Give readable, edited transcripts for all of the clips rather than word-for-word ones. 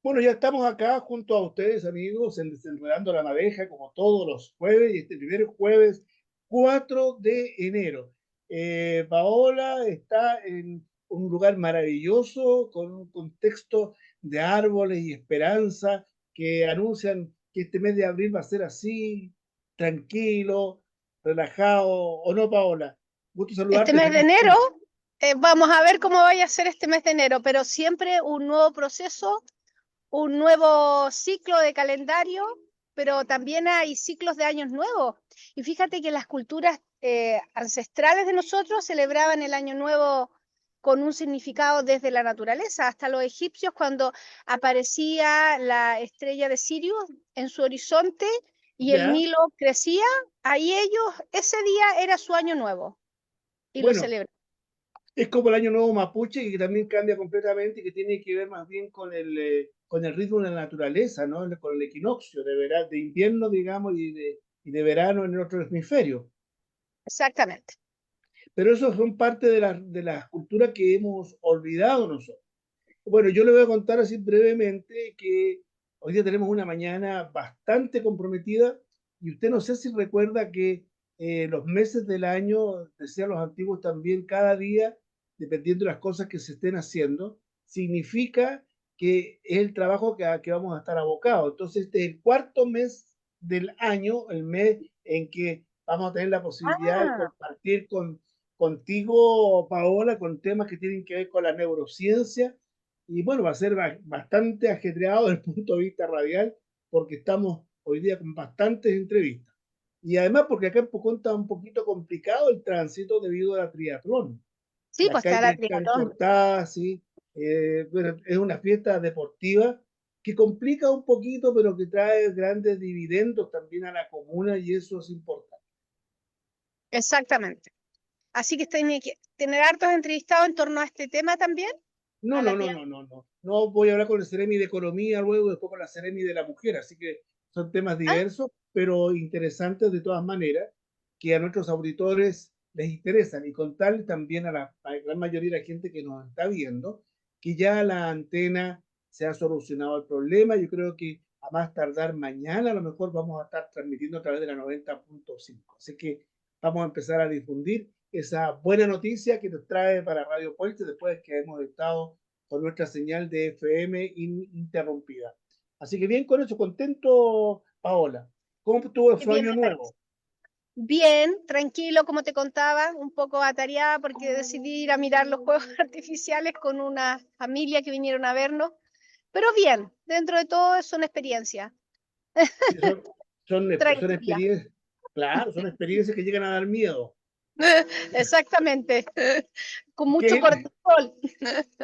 Bueno, ya estamos acá junto a ustedes, amigos, en Desenredando la Madeja, como todos los jueves, y este primer jueves 4 de enero. Paola está en un lugar maravilloso, con un contexto de árboles y esperanza que anuncian que este mes de abril va a ser así, tranquilo, relajado, ¿o no, Paola? Gusto Este saludarte, mes de feliz enero, mes. vamos a ver cómo vaya a ser este mes de enero, pero siempre un nuevo proceso, un nuevo ciclo de calendario, pero también hay ciclos de años nuevos. Y fíjate que las culturas ancestrales de nosotros celebraban el año nuevo con un significado desde la naturaleza. Hasta los egipcios, cuando aparecía la estrella de Sirius en su horizonte y el ¿Ya? Nilo crecía, ahí ellos, ese día era su año nuevo y lo Bueno, celebraban. es como el Año Nuevo Mapuche, que también cambia completamente y que tiene que ver más bien con el ritmo de la naturaleza, ¿no? Con el equinoccio de invierno, digamos, y de verano en el otro hemisferio. Exactamente. Pero eso son parte de las culturas que hemos olvidado nosotros. Bueno, yo le voy a contar así brevemente que hoy día tenemos una mañana bastante comprometida y usted no sé si recuerda que los meses del año, decían los antiguos también, cada día, dependiendo de las cosas que se estén haciendo, significa que es el trabajo que vamos a estar abocados. Entonces, este es el cuarto mes del año, el mes en que vamos a tener la posibilidad de Ah, compartir contigo, Paola, con temas que tienen que ver con la neurociencia y bueno, va a ser bastante ajetreado desde el punto de vista radial, porque estamos hoy día con bastantes entrevistas. Y además porque acá en Pucón está un poquito complicado el tránsito debido a la triatlón. sí, Las pues está la calles están triatlón. cortadas, ¿sí? Bueno, es una fiesta deportiva que complica un poquito, pero que trae grandes dividendos también a la comuna y eso es importante. Exactamente. Así que tiene que tener hartos entrevistados en torno a este tema también, No, a no, la no, triatlón. no, no, no. No voy a hablar con el Ceremi de Economía luego, después con la Ceremi de la Mujer, así que son temas diversos, pero interesantes de todas maneras, que a nuestros auditores les interesan y contarles también a la gran mayoría de la gente que nos está viendo que ya la antena se ha solucionado el problema. Yo creo que a más tardar mañana a lo mejor vamos a estar transmitiendo a través de la 90.5. Así que vamos a empezar a difundir esa buena noticia que nos trae para Radio Puente después que hemos estado con nuestra señal de FM ininterrumpida. Así que bien con eso, contento, Paola. ¿Cómo estuvo Qué su bien año me parece. nuevo? Bien, tranquilo, como te contaba, un poco atareada porque decidí ir a mirar los juegos artificiales con una familia que vinieron a vernos, pero bien, dentro de todo es una experiencia. Sí, son Tranquila. experiencias, claro, son experiencias que llegan a dar miedo. Exactamente. Con mucho ¿Qué? cortisol.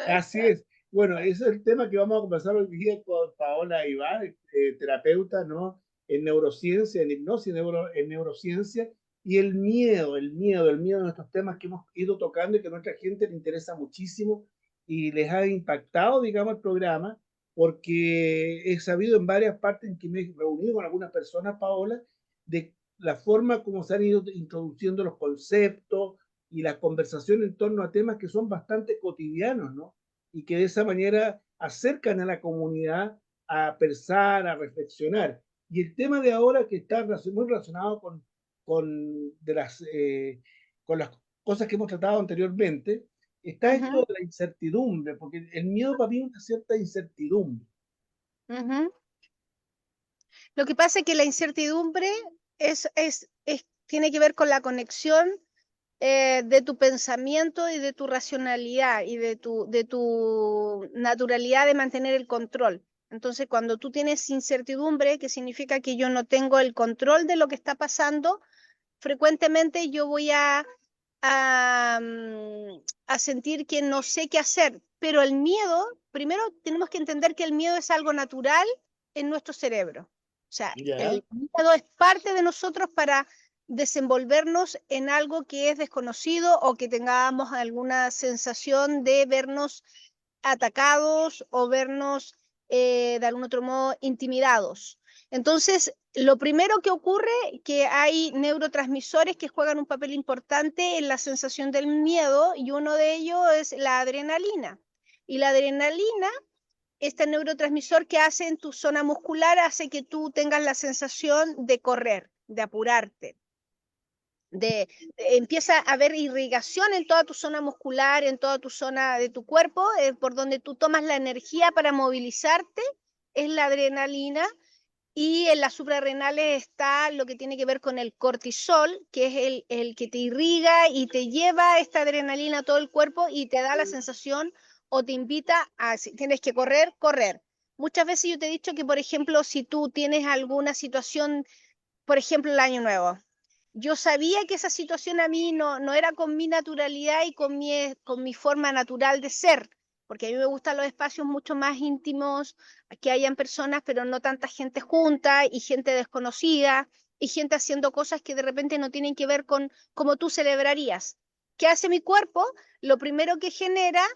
Así es. Bueno, ese es el tema que vamos a conversar hoy día con Paola Ibar, terapeuta, ¿no? En neurociencia, en hipnosis, en neurociencia, y el miedo de estos temas que hemos ido tocando y que a nuestra gente le interesa muchísimo y les ha impactado, digamos, el programa, porque he sabido en varias partes en que me he reunido con algunas personas, Paola, de la forma como se han ido introduciendo los conceptos y la conversación en torno a temas que son bastante cotidianos, ¿no? Y que de esa manera acercan a la comunidad a pensar, a reflexionar. Y el tema de ahora que está muy relacionado con las cosas que hemos tratado anteriormente, está esto Ujú, de la incertidumbre, porque el miedo para mí es una cierta incertidumbre. ujú. Lo que pasa es que la incertidumbre tiene que ver con la conexión de tu pensamiento y de tu racionalidad y de tu naturalidad de mantener el control. Entonces, cuando tú tienes incertidumbre, que significa que yo no tengo el control de lo que está pasando, frecuentemente yo voy a sentir que no sé qué hacer. Pero el miedo, primero tenemos que entender que el miedo es algo natural en nuestro cerebro. O sea, ¿Ya? el miedo es parte de nosotros para desenvolvernos en algo que es desconocido o que tengamos alguna sensación de vernos atacados o vernos de algún otro modo intimidados. Entonces, lo primero que ocurre es que hay neurotransmisores que juegan un papel importante en la sensación del miedo y uno de ellos es la adrenalina. Y la adrenalina este neurotransmisor que hace en tu zona muscular hace que tú tengas la sensación de correr, de apurarte, empieza a haber irrigación en toda tu zona muscular, en toda tu zona de tu cuerpo, por donde tú tomas la energía para movilizarte, es la adrenalina. Y en las suprarrenales está lo que tiene que ver con el cortisol, que es el que te irriga y te lleva esta adrenalina a todo el cuerpo y te da la sensación o te invita a, si tienes que correr, correr. Muchas veces yo te he dicho que, por ejemplo, si tú tienes alguna situación, por ejemplo, el año nuevo, yo sabía que esa situación a mí no era con mi naturalidad y con mi forma natural de ser, porque a mí me gustan los espacios mucho más íntimos, que hayan personas, pero no tanta gente junta y gente desconocida y gente haciendo cosas que de repente no tienen que ver con cómo tú celebrarías. ¿Qué hace mi cuerpo? Lo primero que genera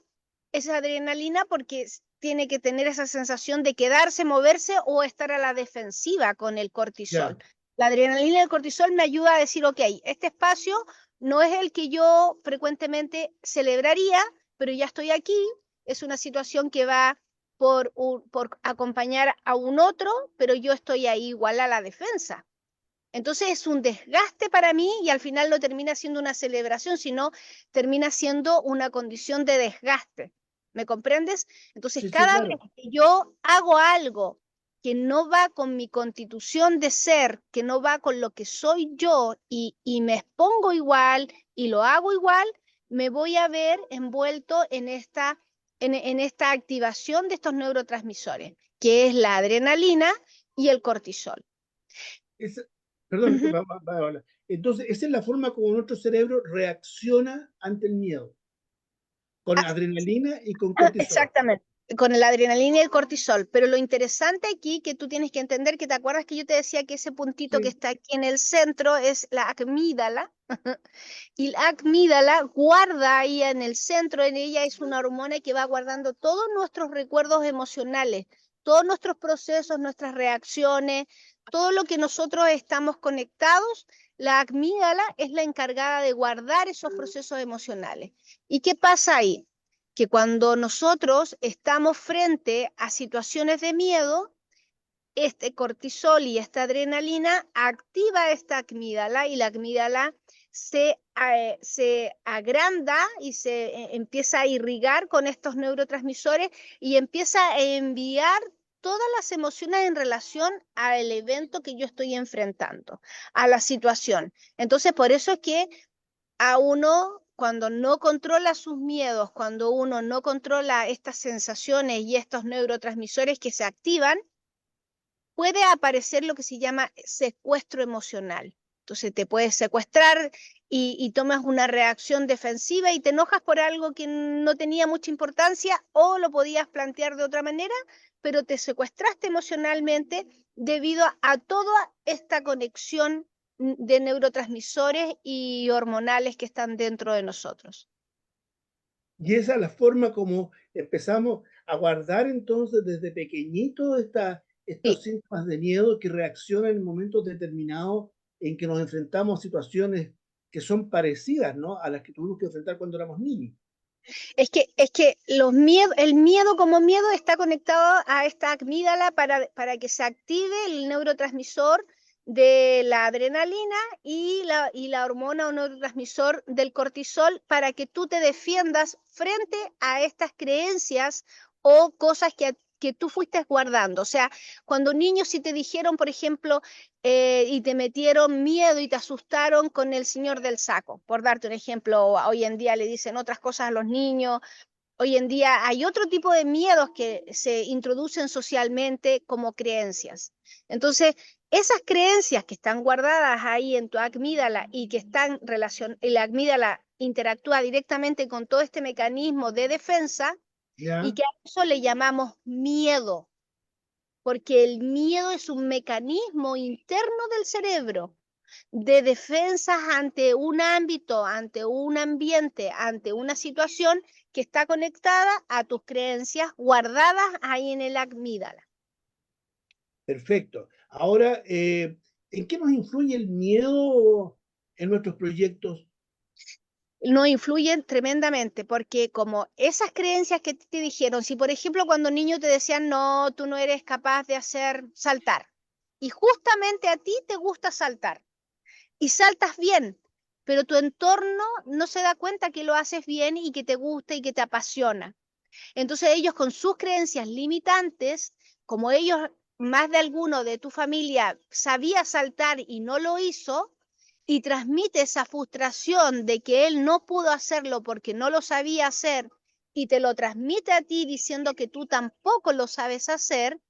es adrenalina porque tiene que tener esa sensación de quedarse, moverse o estar a la defensiva con el cortisol. Ya. La adrenalina y el cortisol me ayuda a decir, ok, este espacio no es el que yo frecuentemente celebraría, pero ya estoy aquí, es una situación que va por acompañar a un otro, pero yo estoy ahí igual a la defensa. Entonces es un desgaste para mí y al final no termina siendo una celebración, sino termina siendo una condición de desgaste. ¿Me comprendes? Entonces Sí, sí, cada vez claro. que yo hago algo que no va con mi constitución de ser, que no va con lo que soy yo y me expongo igual y lo hago igual, me voy a ver envuelto en esta activación de estos neurotransmisores, que es la adrenalina y el cortisol. Es- Perdón, Ujú. entonces, esa es la forma como nuestro cerebro reacciona ante el miedo, con adrenalina y con cortisol. Exactamente, con la adrenalina y el cortisol. Pero lo interesante aquí que tú tienes que entender, que te acuerdas que yo te decía que ese puntito que Sí, está aquí en el centro es la amígdala, y la amígdala guarda ahí en el centro, en ella es una hormona que va guardando todos nuestros recuerdos emocionales, todos nuestros procesos, nuestras reacciones, todo lo que nosotros estamos conectados. La amígdala es la encargada de guardar esos procesos emocionales. ¿Y qué pasa ahí? Que cuando nosotros estamos frente a situaciones de miedo, este cortisol y esta adrenalina activa esta amígdala y la amígdala se agranda y empieza a irrigar con estos neurotransmisores y empieza a enviar todas las emociones en relación al evento que yo estoy enfrentando, a la situación. Entonces, por eso es que a uno, cuando no controla sus miedos, cuando uno no controla estas sensaciones y estos neurotransmisores que se activan, puede aparecer lo que se llama secuestro emocional. Entonces te puedes secuestrar y tomas una reacción defensiva y te enojas por algo que no tenía mucha importancia o lo podías plantear de otra manera, pero te secuestraste emocionalmente debido a toda esta conexión de neurotransmisores y hormonales que están dentro de nosotros. y esa es la forma como empezamos a guardar entonces desde pequeñito estos Sí. síntomas de miedo que reaccionan en momentos determinados en que nos enfrentamos a situaciones que son parecidas, ¿no?, a las que tuvimos que enfrentar cuando éramos niños. Es que el miedo como miedo está conectado a esta amígdala para que se active el neurotransmisor de la adrenalina y la hormona o neurotransmisor del cortisol para que tú te defiendas frente a estas creencias o cosas que tú fuiste guardando. O sea, cuando niños si te dijeron, por ejemplo, y te metieron miedo y te asustaron con el señor del saco, por darte un ejemplo, hoy en día le dicen otras cosas a los niños, hoy en día hay otro tipo de miedos que se introducen socialmente como creencias. Entonces, esas creencias que están guardadas ahí en tu amígdala y que y la amígdala interactúa directamente con todo este mecanismo de defensa y ¿Ya? que a eso le llamamos miedo, porque el miedo es un mecanismo interno del cerebro de defensas ante un ámbito, ante un ambiente, ante una situación que está conectada a tus creencias guardadas ahí en el amígdala. Perfecto. Ahora, ¿en qué nos influye el miedo en nuestros proyectos? nos influyen tremendamente, porque como esas creencias que te dijeron, si por ejemplo cuando niño te decían, no, tú no eres capaz de hacer saltar, y justamente a ti te gusta saltar, y saltas bien, pero tu entorno no se da cuenta que lo haces bien y que te gusta y que te apasiona. Entonces ellos con sus creencias limitantes, como ellos, más de alguno de tu familia sabía saltar y no lo hizo, y transmite esa frustración de que él no pudo hacerlo porque no lo sabía hacer, y te lo transmite a ti diciendo que tú tampoco lo sabes hacer,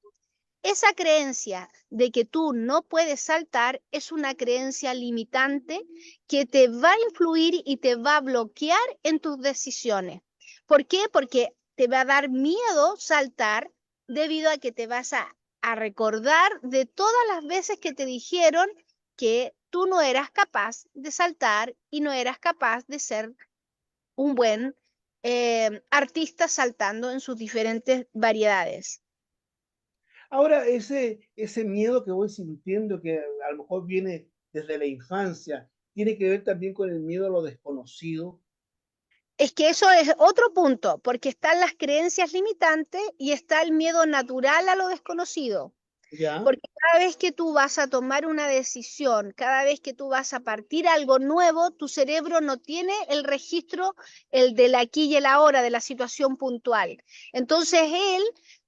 esa creencia de que tú no puedes saltar es una creencia limitante que te va a influir y te va a bloquear en tus decisiones. ¿Por qué? Porque te va a dar miedo saltar debido a que te vas a recordar de todas las veces que te dijeron que tú no eras capaz de saltar y no eras capaz de ser un buen artista saltando en sus diferentes variedades. Ahora, ese miedo que voy sintiendo, que a lo mejor viene desde la infancia, tiene que ver también con el miedo a lo desconocido, Es que eso es otro punto, porque están las creencias limitantes y está el miedo natural a lo desconocido. ¿ya? Porque cada vez que tú vas a tomar una decisión, cada vez que tú vas a partir algo nuevo, tu cerebro no tiene el registro, el del aquí y el ahora, de la situación puntual. Entonces él,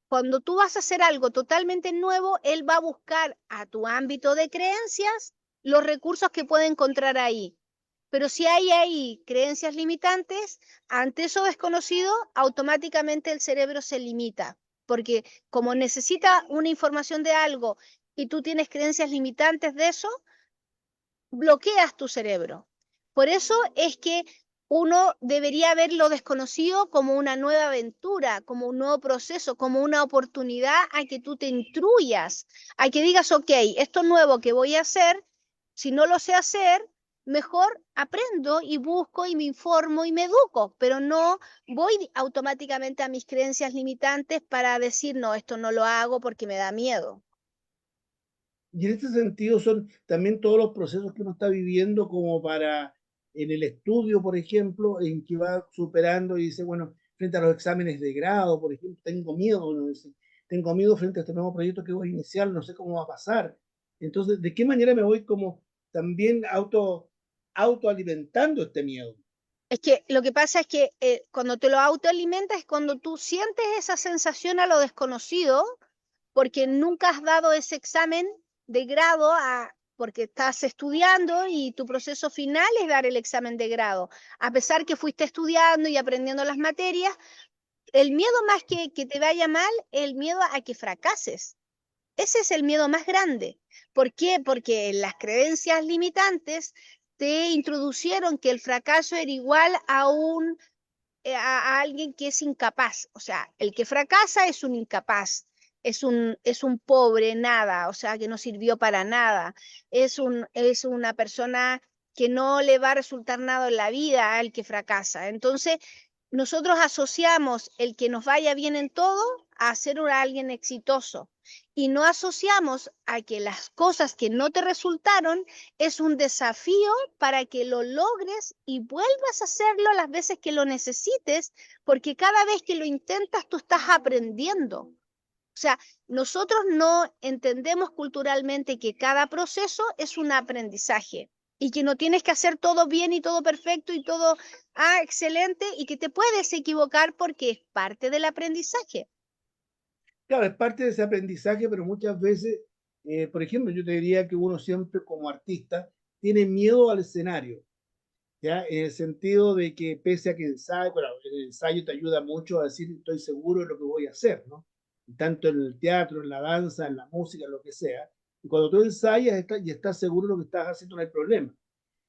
cuando tú vas a hacer algo totalmente nuevo, él va a buscar a tu ámbito de creencias los recursos que puede encontrar ahí. Pero si hay ahí creencias limitantes, ante eso desconocido, automáticamente el cerebro se limita, porque como necesita una información de algo y tú tienes creencias limitantes de eso, bloqueas tu cerebro. Por eso es que uno debería ver lo desconocido como una nueva aventura, como un nuevo proceso, como una oportunidad a que tú te intruyas, a que digas, ok, esto nuevo que voy a hacer, si no lo sé hacer, mejor aprendo y busco y me informo y me educo, pero no voy automáticamente a mis creencias limitantes para decir, no, esto no lo hago porque me da miedo. Y en este sentido son también todos los procesos que uno está viviendo como para, en el estudio, por ejemplo, en que va superando y dice, bueno, frente a los exámenes de grado, por ejemplo, tengo miedo, uno dice, tengo miedo frente a este nuevo proyecto que voy a iniciar, no sé cómo va a pasar. Entonces, ¿de qué manera me voy como también autoalimentando este miedo? Es que lo que pasa es que cuando te lo autoalimentas es cuando tú sientes esa sensación a lo desconocido, porque nunca has dado ese examen de grado porque estás estudiando y tu proceso final es dar el examen de grado. A pesar que fuiste estudiando y aprendiendo las materias, el miedo más que te vaya mal, el miedo a que fracases. Ese es el miedo más grande. ¿Por qué? Porque las creencias limitantes te introducieron que el fracaso era igual a alguien que es incapaz. O sea, el que fracasa es un incapaz, es un pobre nada, o sea, que no sirvió para nada. Es una persona que no le va a resultar nada en la vida al que fracasa. Entonces, nosotros asociamos el que nos vaya bien en todo a ser alguien exitoso y no asociamos a que las cosas que no te resultaron es un desafío para que lo logres y vuelvas a hacerlo las veces que lo necesites, porque cada vez que lo intentas tú estás aprendiendo. O sea, nosotros no entendemos culturalmente que cada proceso es un aprendizaje y que no tienes que hacer todo bien y todo perfecto y todo excelente y que te puedes equivocar porque es parte del aprendizaje. Claro, es parte de ese aprendizaje, pero muchas veces, por ejemplo, yo te diría que uno siempre como artista tiene miedo al escenario. ¿Ya? En el sentido de que pese a que ensayo, bueno, el ensayo te ayuda mucho a decir estoy seguro de lo que voy a hacer, ¿no? Tanto en el teatro, en la danza, en la música, en lo que sea. Y cuando tú ensayas y estás seguro de lo que estás haciendo, no hay problema.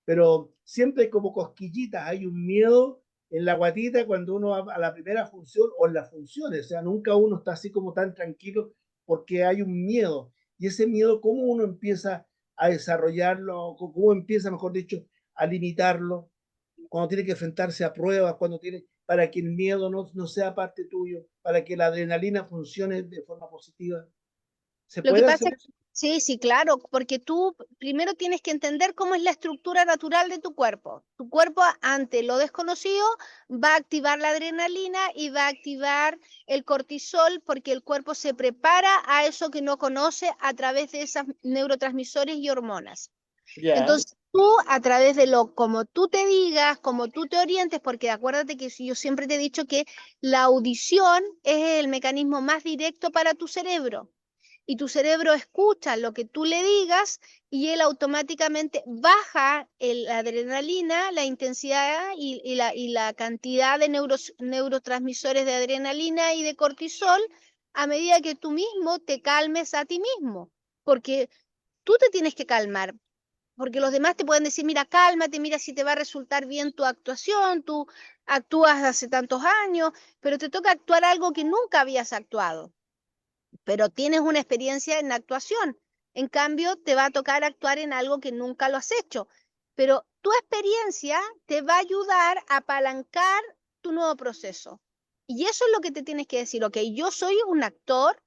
Pero siempre hay como cosquillitas, hay un miedo en la guatita cuando uno va a la primera función o en las funciones, o sea, nunca uno está así como tan tranquilo porque hay un miedo. Y ese miedo, ¿cómo uno empieza a desarrollarlo? ¿Cómo empieza, mejor dicho, a limitarlo? Cuando tiene que enfrentarse a pruebas, cuando tiene, para que el miedo no sea parte tuyo, para que la adrenalina funcione de forma positiva. ¿Se Lo que puede pasa hacer es eso? Sí, sí, claro, porque tú primero tienes que entender cómo es la estructura natural de tu cuerpo. Tu cuerpo ante lo desconocido va a activar la adrenalina y va a activar el cortisol porque el cuerpo se prepara a eso que no conoce a través de esos neurotransmisores y hormonas. Ya, Entonces tú a través de lo como tú te digas, como tú te orientes, porque acuérdate que yo siempre te he dicho que la audición es el mecanismo más directo para tu cerebro y tu cerebro escucha lo que tú le digas y él automáticamente baja la adrenalina, la intensidad y la cantidad de neurotransmisores de adrenalina y de cortisol a medida que tú mismo te calmes a ti mismo, porque tú te tienes que calmar. Porque los demás te pueden decir, mira, cálmate, mira si te va a resultar bien tu actuación, tú actúas hace tantos años, pero te toca actuar algo que nunca habías actuado, pero tienes una experiencia en actuación. En cambio, te va a tocar actuar en algo que nunca lo has hecho. Pero tu experiencia te va a ayudar a apalancar tu nuevo proceso. Y eso es lo que te tienes que decir, ok, yo soy un actor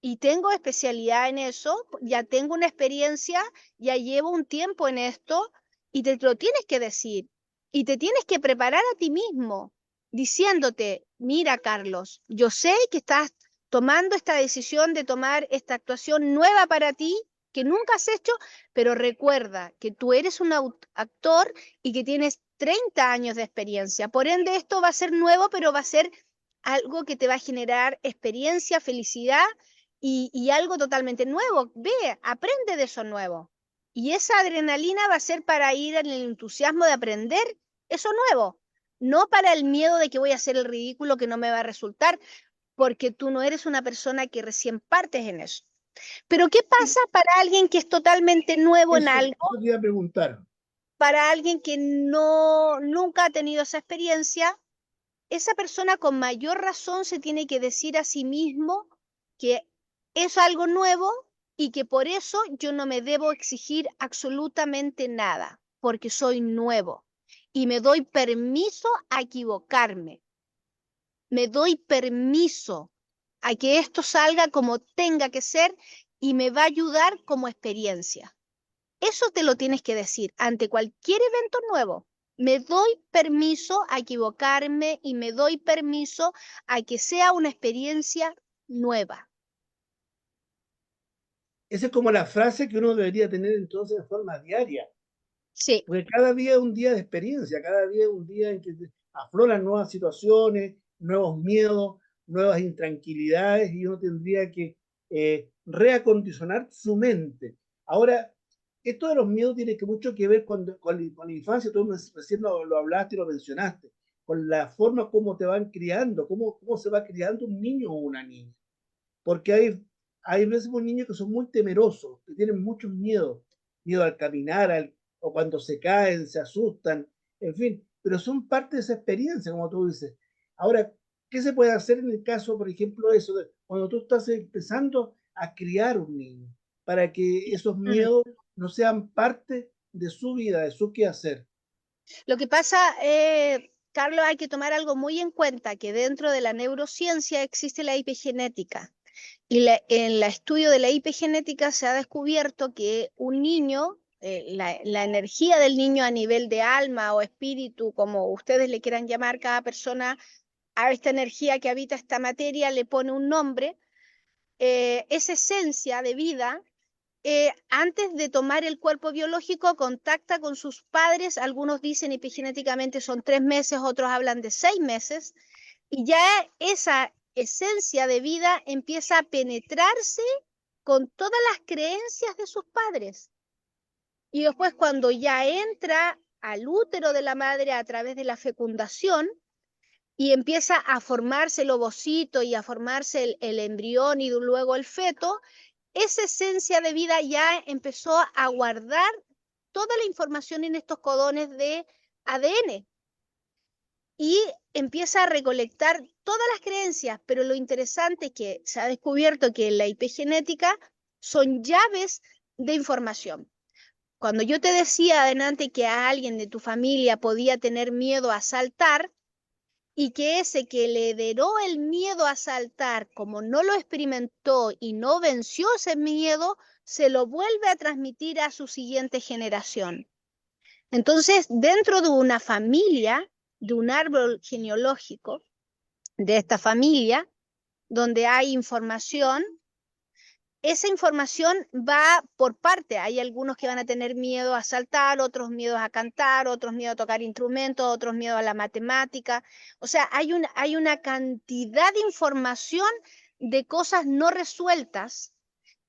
y tengo especialidad en eso, ya tengo una experiencia, ya llevo un tiempo en esto y te lo tienes que decir. Y te tienes que preparar a ti mismo, diciéndote, mira, Carlos, yo sé que estás tomando esta decisión de tomar esta actuación nueva para ti, que nunca has hecho, pero recuerda que tú eres un actor y que tienes 30 años de experiencia. Por ende, esto va a ser nuevo, pero va a ser algo que te va a generar experiencia, felicidad y algo totalmente nuevo. Ve, aprende de eso nuevo. Y esa adrenalina va a ser para ir en el entusiasmo de aprender eso nuevo, no para el miedo de que voy a hacer el ridículo que no me va a resultar, porque tú no eres una persona que recién partes en eso. Pero ¿qué sí, pasa para alguien que es totalmente nuevo en algo? eso te iba a preguntar. Para alguien que no nunca ha tenido esa experiencia, esa persona con mayor razón se tiene que decir a sí mismo que es algo nuevo y que por eso yo no me debo exigir absolutamente nada, porque soy nuevo y me doy permiso a equivocarme, me doy permiso a que esto salga como tenga que ser y me va a ayudar como experiencia. Eso te lo tienes que decir ante cualquier evento nuevo. Me doy permiso a equivocarme y me doy permiso a que sea una experiencia nueva. Esa es como la frase que uno debería tener entonces de forma diaria, Sí, porque cada día es un día de experiencia, cada día es un día en que afloran nuevas situaciones, nuevos miedos, nuevas intranquilidades y uno tendría que reacondicionar su mente. Ahora, esto de los miedos tiene que mucho que ver con la infancia, tú recién lo hablaste y lo mencionaste, con la forma como te van criando, cómo se va criando un niño o una niña. Porque hay veces un niños que son muy temerosos, que tienen muchos miedos, miedo al caminar, o cuando se caen, se asustan, en fin, pero son parte de esa experiencia, como tú dices. Ahora, ¿qué se puede hacer en el caso, por ejemplo, eso, de cuando tú estás empezando a criar un niño, para que esos mm. miedos no sean parte de su vida, de su quehacer? Lo que pasa, Carlos, hay que tomar algo muy en cuenta, que dentro de la neurociencia existe la epigenética. Y en el estudio de la epigenética se ha descubierto que un niño, la energía del niño a nivel de alma o espíritu, como ustedes le quieran llamar, cada persona a esta energía que habita esta materia le pone un nombre, esa esencia de vida, antes de tomar el cuerpo biológico, contacta con sus padres, algunos dicen epigenéticamente son 3 meses, otros hablan de 6 meses, y ya esa esencia de vida empieza a penetrarse con todas las creencias de sus padres. Y después cuando ya entra al útero de la madre a través de la fecundación y empieza a formarse el ovocito y a formarse el embrión y luego el feto, esa esencia de vida ya empezó a guardar toda la información en estos codones de ADN y empieza a recolectar todas las creencias, pero lo interesante es que se ha descubierto que en la epigenética son llaves de información. Cuando yo te decía adelante que a alguien de tu familia podía tener miedo a saltar, y que ese que le heredó el miedo a saltar, como no lo experimentó y no venció ese miedo, se lo vuelve a transmitir a su siguiente generación. Entonces, dentro de una familia, de un árbol genealógico, de esta familia, donde hay información, esa información va por parte. Hay algunos que van a tener miedo a saltar, otros miedos a cantar, otros miedo a tocar instrumentos, otros miedo a la matemática. O sea, hay una cantidad de información de cosas no resueltas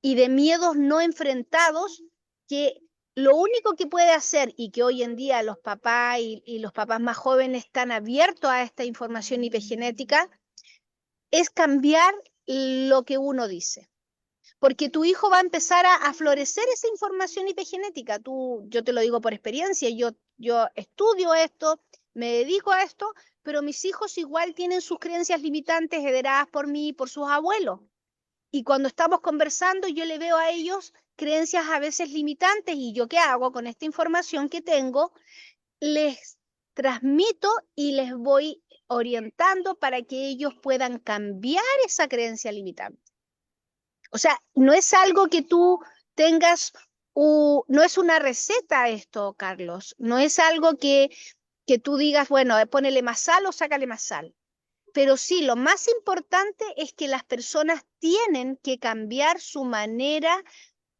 y de miedos no enfrentados que lo único que puede hacer, y que hoy en día los papás y los papás más jóvenes están abiertos a esta información epigenética, es cambiar lo que uno dice. Porque tu hijo va a empezar a florecer esa información epigenética. Yo te lo digo por experiencia, yo estudio esto, me dedico a esto, pero mis hijos igual tienen sus creencias limitantes heredadas por mí y por sus abuelos. Y cuando estamos conversando, yo le veo a ellos creencias a veces limitantes, y yo qué hago con esta información que tengo, les transmito y les voy orientando para que ellos puedan cambiar esa creencia limitante. O sea, no es algo que tú tengas, no es una receta esto, Carlos, no es algo que tú digas, bueno, ponele más sal o sácale más sal. Pero sí, lo más importante es que las personas tienen que cambiar su manera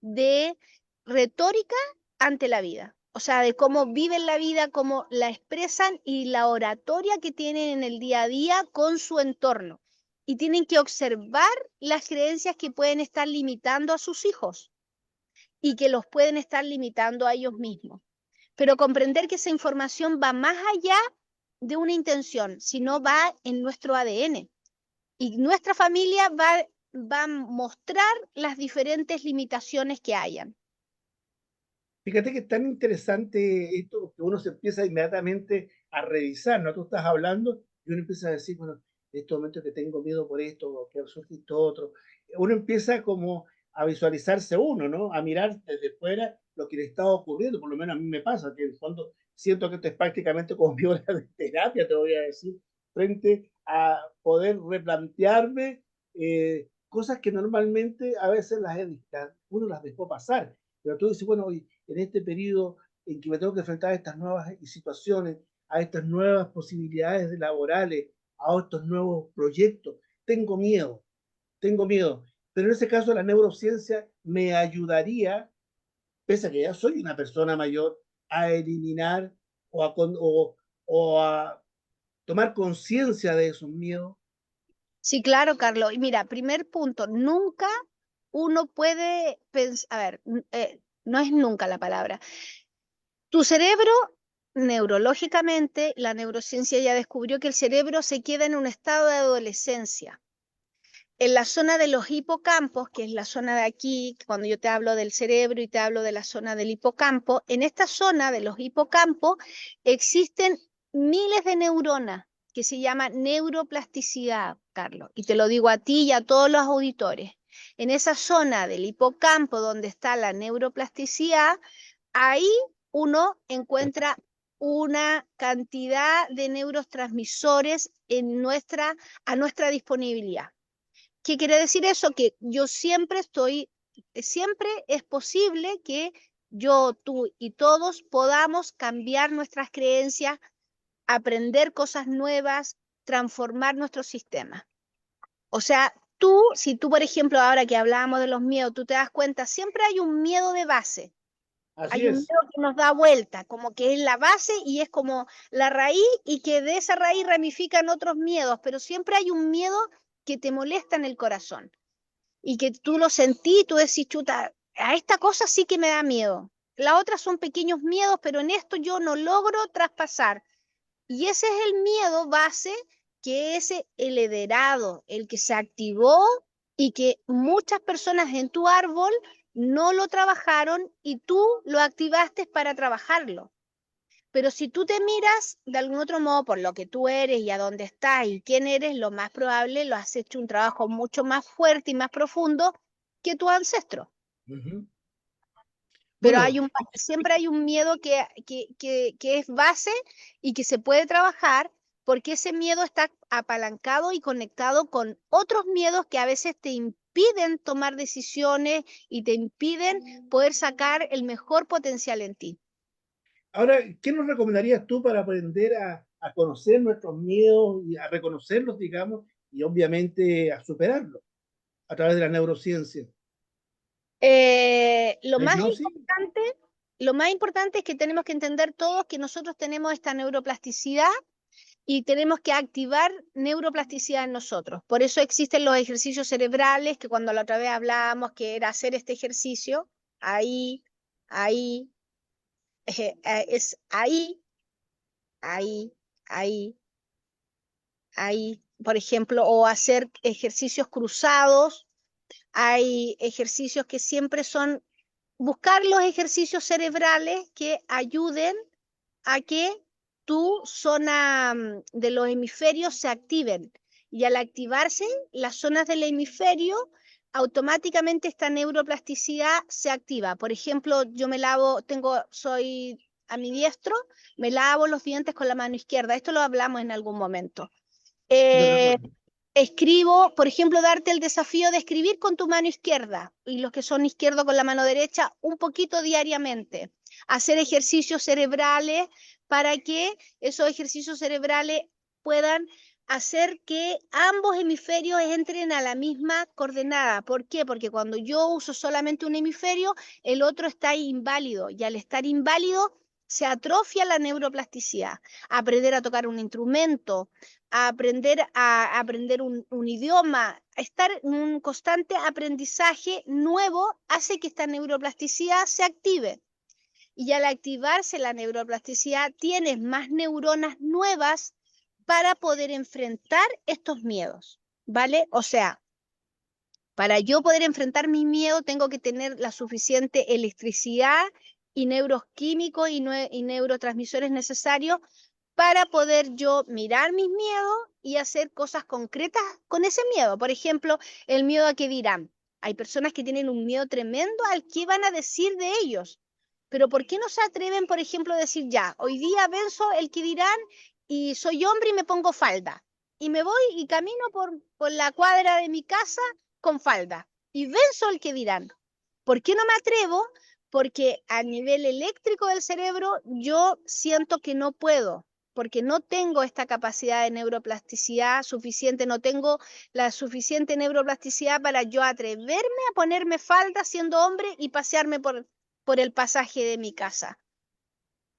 de retórica ante la vida. O sea, de cómo viven la vida, cómo la expresan y la oratoria que tienen en el día a día con su entorno. Y tienen que observar las creencias que pueden estar limitando a sus hijos y que los pueden estar limitando a ellos mismos. Pero comprender que esa información va más allá de una intención, sino va en nuestro ADN. Y nuestra familia va a mostrar las diferentes limitaciones que hayan. Fíjate que es tan interesante esto que uno se empieza inmediatamente a revisar, ¿no? Tú estás hablando y uno empieza a decir, bueno, en este momento que tengo miedo por esto, o que surge esto otro. Uno empieza como a visualizarse uno, ¿no? A mirar desde fuera lo que le está ocurriendo, por lo menos a mí me pasa, que en el fondo siento que esto es prácticamente como mi hora de terapia, te voy a decir, frente a poder replantearme cosas que normalmente a veces uno las dejó pasar, pero tú dices, bueno, hoy en este periodo en que me tengo que enfrentar a estas nuevas situaciones, a estas nuevas posibilidades laborales, a estos nuevos proyectos. Tengo miedo, pero en ese caso la neurociencia me ayudaría, pese a que ya soy una persona mayor, a eliminar o a tomar conciencia de esos miedos. Sí, claro, Carlos. Y mira, primer punto, nunca uno puede pensar, a ver, no es nunca la palabra. Tu cerebro, neurológicamente, la neurociencia ya descubrió que el cerebro se queda en un estado de adolescencia. En la zona de los hipocampos, que es la zona de aquí, cuando yo te hablo del cerebro y te hablo de la zona del hipocampo, en esta zona de los hipocampos existen miles de neuronas que se llama neuroplasticidad, Carlos, y te lo digo a ti y a todos los auditores. En esa zona del hipocampo donde está la neuroplasticidad, ahí uno encuentra una cantidad de neurotransmisores a nuestra disponibilidad. ¿Qué quiere decir eso? Que yo siempre es posible que yo, tú y todos podamos cambiar nuestras creencias, aprender cosas nuevas, transformar nuestro sistema. O sea, si tú, por ejemplo, ahora que hablábamos de los miedos, tú te das cuenta, siempre hay un miedo de base. Así Hay un es. miedo que nos da vuelta, como que es la base y es como la raíz, y que de esa raíz ramifican otros miedos, pero siempre hay un miedo que te molesta en el corazón y que tú lo sentí, tú decís, chuta, a esta cosa sí que me da miedo. La otra son pequeños miedos, pero en esto yo no logro traspasar. Y ese es el miedo base, que es el heredado, el que se activó y que muchas personas en tu árbol no lo trabajaron y tú lo activaste para trabajarlo. Pero si tú te miras de algún otro modo por lo que tú eres y a dónde estás y quién eres, lo más probable lo has hecho un trabajo mucho más fuerte y más profundo que tu ancestro. Uh-huh. Pero Bueno, siempre hay un miedo que es base y que se puede trabajar, porque ese miedo está apalancado y conectado con otros miedos que a veces te impiden tomar decisiones y te impiden poder sacar el mejor potencial en ti. Ahora, ¿qué nos recomendarías tú para aprender a conocer nuestros miedos y a reconocerlos, digamos, y obviamente a superarlos a través de la neurociencia? Lo ¿La más hipnosis? importante, lo más importante es que tenemos que entender todos que nosotros tenemos esta neuroplasticidad y tenemos que activar neuroplasticidad en nosotros. Por eso existen los ejercicios cerebrales, que cuando la otra vez hablábamos que era hacer este ejercicio, ahí, ahí, es ahí, ahí, ahí, ahí, por ejemplo, o hacer ejercicios cruzados. Hay ejercicios que siempre son buscar los ejercicios cerebrales que ayuden a que tu zona de los hemisferios se activen. Y al activarse las zonas del hemisferio, automáticamente esta neuroplasticidad se activa. Por ejemplo, yo me lavo, soy ambidiestro, me lavo los dientes con la mano izquierda. Esto lo hablamos en algún momento. Sí, lo Eh, recuerdo. Escribo, por ejemplo, darte el desafío de escribir con tu mano izquierda y los que son izquierdos con la mano derecha un poquito diariamente. Hacer ejercicios cerebrales para que esos ejercicios cerebrales puedan hacer que ambos hemisferios entren a la misma coordenada. ¿Por qué? Porque cuando yo uso solamente un hemisferio, el otro está inválido y al estar inválido se atrofia la neuroplasticidad. Aprender a tocar un instrumento, a aprender un idioma, estar en un constante aprendizaje nuevo hace que esta neuroplasticidad se active. Y al activarse la neuroplasticidad, tienes más neuronas nuevas para poder enfrentar estos miedos, ¿vale? O sea, para yo poder enfrentar mi miedo, tengo que tener la suficiente electricidad y neuroquímicos y neurotransmisores necesarios para poder yo mirar mis miedos y hacer cosas concretas con ese miedo. Por ejemplo, el miedo a qué dirán. Hay personas que tienen un miedo tremendo al qué van a decir de ellos. Pero ¿por qué no se atreven, por ejemplo, a decir ya, hoy día venzo el que dirán y soy hombre y me pongo falda? Y me voy y camino por la cuadra de mi casa con falda. Y venzo el que dirán. ¿Por qué no me atrevo? Porque a nivel eléctrico del cerebro yo siento que no puedo, porque no tengo esta capacidad de neuroplasticidad suficiente, no tengo la suficiente neuroplasticidad para yo atreverme a ponerme falda siendo hombre y pasearme por el pasaje de mi casa,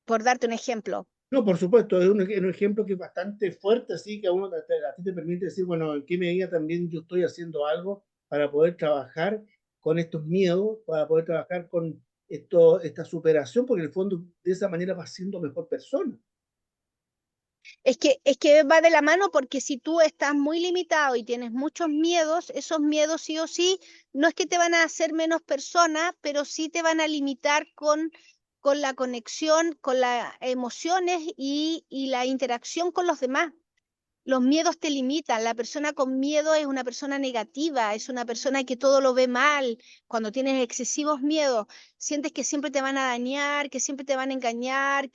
por darte un ejemplo. No, por supuesto, es un ejemplo que es bastante fuerte, así que a ti te permite decir, bueno, en qué medida también yo estoy haciendo algo para poder trabajar con estos miedos, para poder trabajar con esta superación, porque en el fondo de esa manera vas siendo mejor persona. Es que va de la mano porque si tú estás muy limitado y tienes muchos miedos, esos miedos sí o sí, no es que te van a hacer menos persona, pero sí te van a limitar con la conexión, con las emociones y la interacción con los demás. Los miedos te limitan. La persona con miedo es una persona negativa, es una persona que todo lo ve mal. Cuando tienes excesivos miedos, sientes que siempre te van a dañar, que siempre te van a engañar,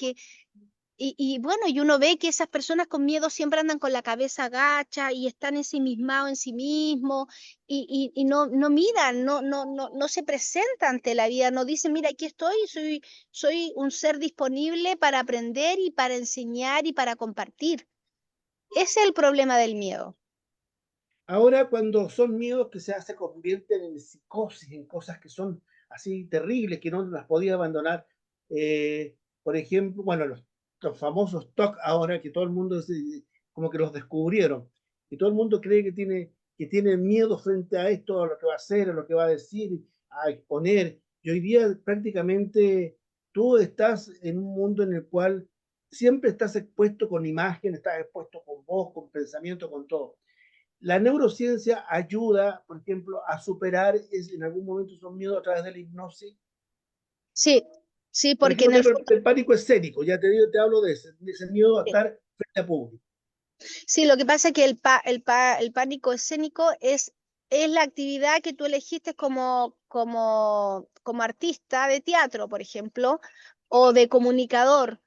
y bueno, y uno ve que esas personas con miedo siempre andan con la cabeza agacha y están ensimismados en sí mismos y no miran, no se presentan ante la vida, no dicen, mira, aquí estoy, soy un ser disponible para aprender y para enseñar y para compartir. Ese es el problema del miedo. Ahora, cuando son miedos que se convierten en psicosis, en cosas que son así terribles, que no las podía abandonar, por ejemplo, bueno, los famosos TOC ahora, que todo el mundo como que los descubrieron, y todo el mundo cree que tiene miedo frente a esto, a lo que va a hacer, a lo que va a decir, a exponer, y hoy día prácticamente tú estás en un mundo en el cual siempre estás expuesto con imagen, estás expuesto con voz, con pensamiento, con todo. La neurociencia ayuda, por ejemplo, a superar en algún momento esos miedos a través de la hipnosis. Sí, sí, Por porque ejemplo, en el el fondo, pánico escénico, ya te digo, te hablo de ese miedo a sí, estar frente a público. sí, lo que pasa es que el pánico escénico es la actividad que tú elegiste como artista de teatro, por ejemplo, o de comunicador.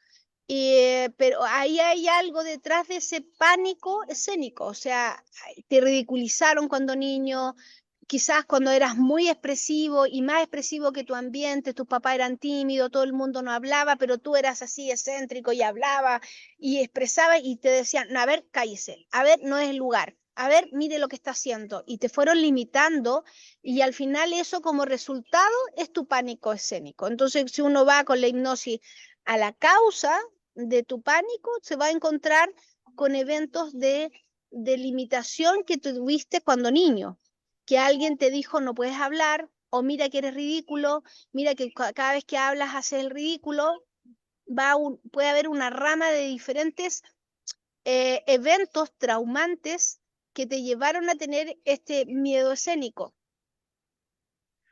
Pero ahí hay algo detrás de ese pánico escénico, o sea, te ridiculizaron cuando niño, quizás cuando eras muy expresivo y más expresivo que tu ambiente, tus papás eran tímidos, todo el mundo no hablaba, pero tú eras así excéntrico y hablaba y expresaba y te decían, "No, a ver, cállese, a ver, no es el lugar, a ver, mire lo que está haciendo", y te fueron limitando y al final eso como resultado es tu pánico escénico. Entonces, si uno va con la hipnosis a la causa de tu pánico, se va a encontrar con eventos de limitación que tuviste cuando niño, que alguien te dijo no puedes hablar, o mira que eres ridículo, mira que cada vez que hablas haces el ridículo, puede haber una rama de diferentes eventos traumantes que te llevaron a tener este miedo escénico.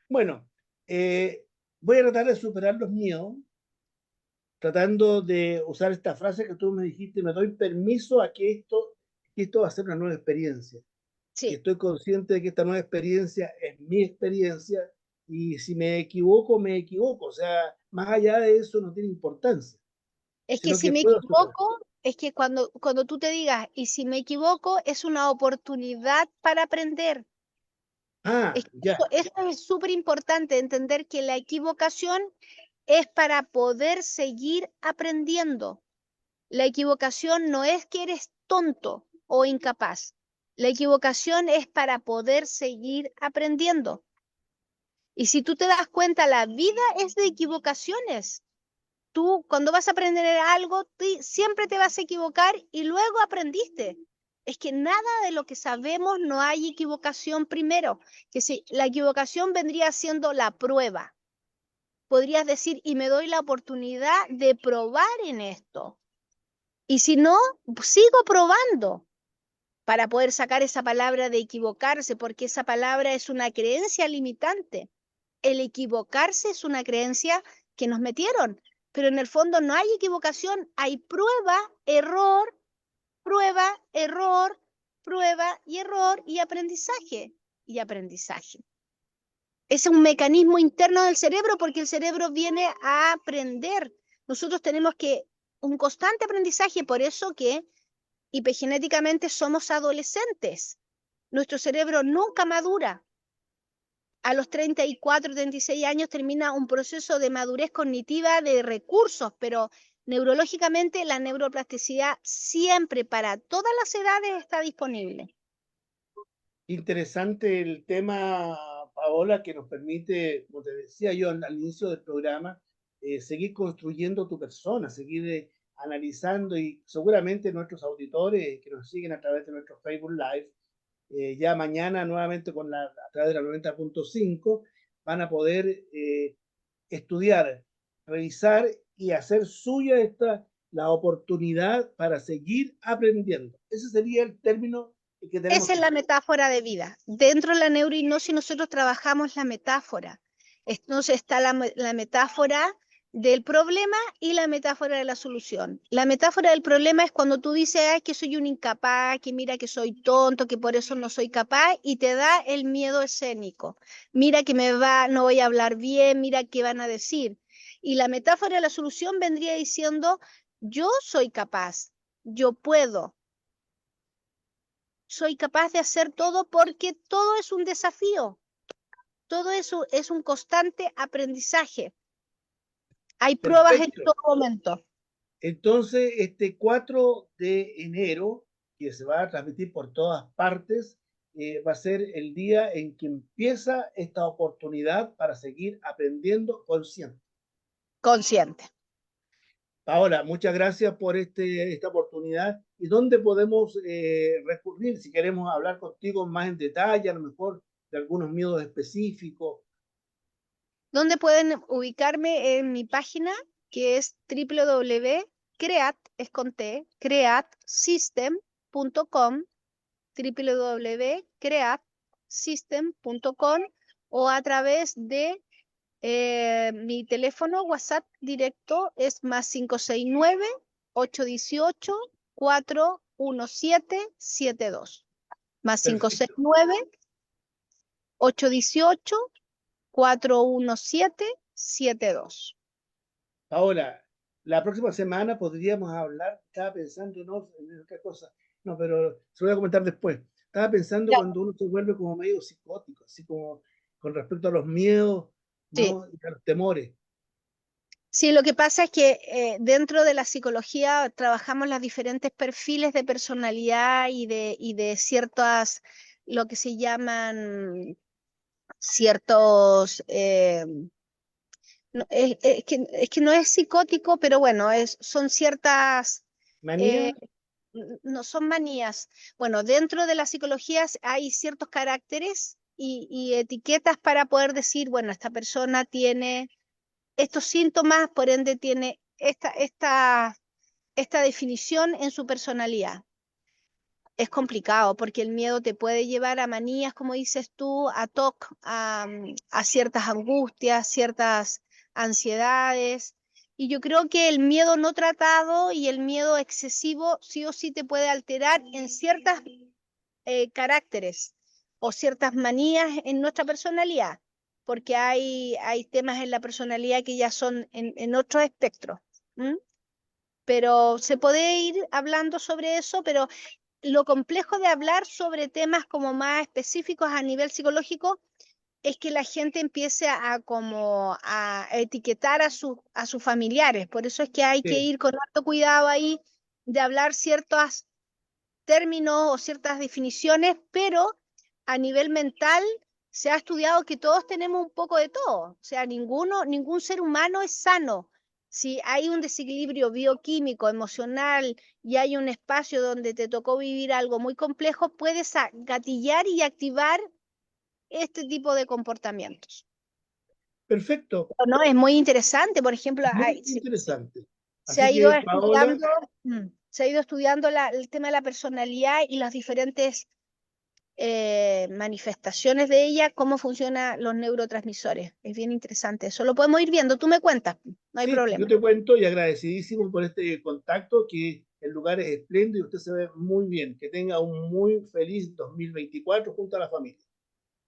Bueno, voy a tratar de superar los miedos, tratando de usar esta frase que tú me dijiste, me doy permiso a que esto va a ser una nueva experiencia. Sí, Estoy consciente de que esta nueva experiencia es mi experiencia y si me equivoco, me equivoco. O sea, más allá de eso no tiene importancia, es que sino si que me puedo superar. equivoco, es que cuando tú te digas, y si me equivoco, es una oportunidad para aprender. Ah, ya, Eso es súper importante, entender que la equivocación es para poder seguir aprendiendo. La equivocación no es que eres tonto o incapaz. La equivocación es para poder seguir aprendiendo. Y si tú te das cuenta, la vida es de equivocaciones. Tú cuando vas a aprender algo, siempre te vas a equivocar y luego aprendiste. Es que nada de lo que sabemos no hay equivocación primero, que si la equivocación vendría siendo la prueba. Podrías decir, y me doy la oportunidad de probar en esto. Y si no, sigo probando para poder sacar esa palabra de equivocarse, porque esa palabra es una creencia limitante. El equivocarse es una creencia que nos metieron, pero en el fondo no hay equivocación, hay prueba, error, prueba, error, prueba y error y aprendizaje y aprendizaje. Es un mecanismo interno del cerebro porque el cerebro viene a aprender. Nosotros tenemos que un constante aprendizaje, por eso que epigenéticamente somos adolescentes. Nuestro cerebro nunca madura. A los 34, 36 años termina un proceso de madurez cognitiva de recursos, pero neurológicamente la neuroplasticidad siempre para todas las edades está disponible. interesante el tema, Paola, que nos permite, como te decía yo al inicio del programa, seguir construyendo tu persona, seguir analizando y seguramente nuestros auditores que nos siguen a través de nuestro Facebook Live, ya mañana nuevamente a través de la 90.5 van a poder estudiar, revisar y hacer suya la oportunidad para seguir aprendiendo. Ese sería el término que tenemos Esa es que la usar. metáfora de vida. Dentro de la neurohipnosis nosotros trabajamos la metáfora. Entonces está la metáfora del problema y la metáfora de la solución. La metáfora del problema es cuando tú dices, ay, que soy un incapaz, que mira que soy tonto, que por eso no soy capaz, y te da el miedo escénico. Mira que no voy a hablar bien, mira qué van a decir. Y la metáfora de la solución vendría diciendo, yo soy capaz, yo puedo, soy capaz de hacer todo porque todo es un desafío, todo eso es un constante aprendizaje. Hay pruebas en Perfecto. todo momento. Entonces, este 4 de enero, que se va a transmitir por todas partes, va a ser el día en que empieza esta oportunidad para seguir aprendiendo consciente. Consciente. Paola, muchas gracias por esta oportunidad. ¿Y dónde podemos recurrir si queremos hablar contigo más en detalle, a lo mejor de algunos miedos específicos? ¿Dónde pueden ubicarme? En mi página, que es www.creatsystem.com, www.creatsystem.com, o a través de mi teléfono WhatsApp directo es más 569-818-41772. Más Perfecto. 569-818-41772. Paola, la próxima semana podríamos hablar, estaba pensando ¿no? en otra cosa, no, pero se lo voy a comentar después. Estaba pensando Ya. cuando uno se vuelve como medio psicótico, así como con respecto a los miedos, Sí. ¿no? Y a los temores. Sí, lo que pasa es que dentro de la psicología trabajamos los diferentes perfiles de personalidad y de ciertas, lo que se llaman ciertos, es que no es psicótico, pero bueno, son ciertas, Manía, eh, no son manías. Bueno, dentro de la psicología hay ciertos caracteres y etiquetas para poder decir, bueno, esta persona tiene estos síntomas, por ende tiene esta definición en su personalidad. Es complicado porque el miedo te puede llevar a manías, como dices tú, a TOC, a ciertas angustias, ciertas ansiedades. Y yo creo que el miedo no tratado y el miedo excesivo sí o sí te puede alterar en ciertas caracteres o ciertas manías en nuestra personalidad, porque hay temas en la personalidad que ya son en otro espectro. ¿M? Pero se puede ir hablando sobre eso, pero lo complejo de hablar sobre temas como más específicos a nivel psicológico es que la gente empiece a como a etiquetar a sus familiares. Por eso es que hay que sí, ir con harto cuidado ahí de hablar ciertos términos o ciertas definiciones, pero a nivel mental se ha estudiado que todos tenemos un poco de todo. O sea, ningún ser humano es sano. Si hay un desequilibrio bioquímico, emocional y hay un espacio donde te tocó vivir algo muy complejo, puedes gatillar y activar este tipo de comportamientos. perfecto, No, es muy interesante. Por ejemplo, muy interesante. se ha Así ido que, Paola, estudiando, se ha ido estudiando el tema de la personalidad y las diferentes manifestaciones de ella, cómo funcionan los neurotransmisores. Es bien interesante. Eso lo podemos ir viendo. Tú me cuentas, no hay sí, yo problema. te cuento y agradecidísimo por este contacto, que el lugar es espléndido y usted se ve muy bien. Que tenga un muy feliz 2024 junto a la familia.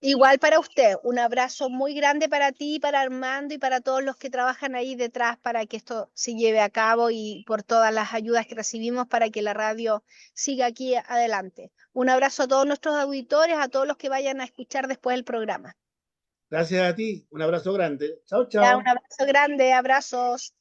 Igual para usted, un abrazo muy grande para ti, para Armando y para todos los que trabajan ahí detrás para que esto se lleve a cabo y por todas las ayudas que recibimos para que la radio siga aquí adelante. Un abrazo a todos nuestros auditores, a todos los que vayan a escuchar después el programa. Gracias a ti, un abrazo grande. Chao, Ya, un chao. abrazo grande, abrazos.